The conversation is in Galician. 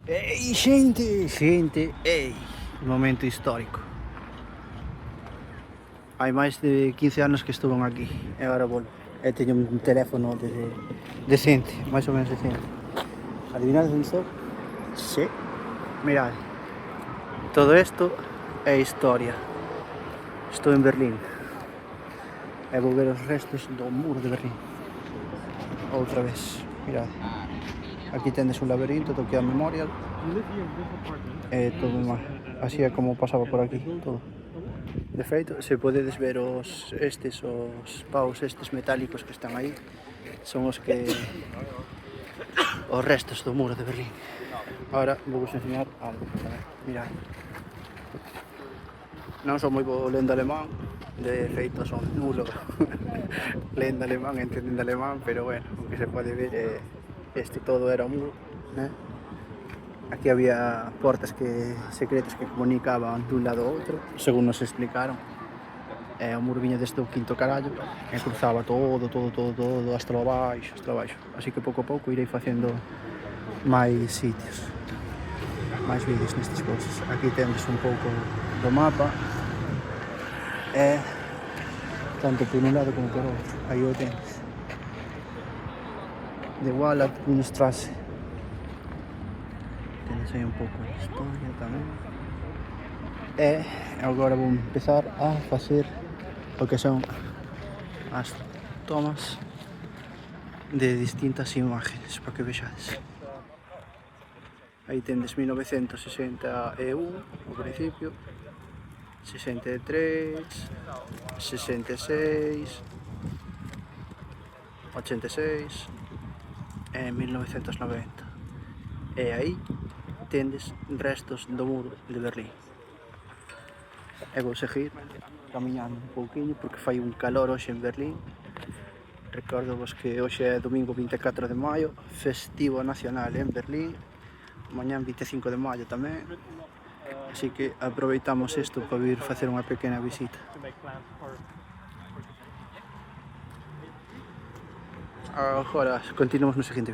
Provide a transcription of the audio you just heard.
Ei, xente, ei, momento histórico. Hai máis de 15 anos que estuve aquí e agora volvo. E teño un teléfono decente, máis ou menos decente. Adivinades onde estou? Sí. Mirad, todo isto é historia. Estou en Berlín e vou ver os restos do muro de Berlín. Outra vez, mirad. Aquí tendes un laberinto do que é a Memorial. E todo máis. Así é como pasaba por aquí, todo. De feito, se podedes ver os paus estes metálicos que están aí, son os restos do muro de Berlín. Agora vou vos enseñar algo. Mirad. Non son moi bo lendo alemán, de feito son nulo lendo alemán, entendendo alemán, pero bueno, o que se pode ver é este todo era o muro, né? Aquí había portas secretas que comunicaban dun lado ao outro, según nos explicaron. O muro viña desde o quinto carallo e cruzaba todo hasta lo baixo. Así que pouco a pouco irei facendo máis sitios, máis vídeos nestas cousas. Aquí tendes un pouco do mapa e tanto por un lado como por outro. Aí o tendes. De Wallach Bundesstraße. Tendes aí un pouco de historia tamén. E agora vou empezar a facer o que son as tomas de distintas imágenes para que vexades. Aí tendes 1961 ao principio, 63, 66, 86 e 1990. E aí tendes restos do muro de Berlín. E vou seguir camiñando un pouquiño porque fai un calor hoxe en Berlín. Recordovos que hoxe é domingo 24 de maio, festivo nacional en Berlín. Mañán 25 de maio tamén. Así que aproveitamos isto para vir facer unha pequena visita. Agora continuamos no seguinte vídeo.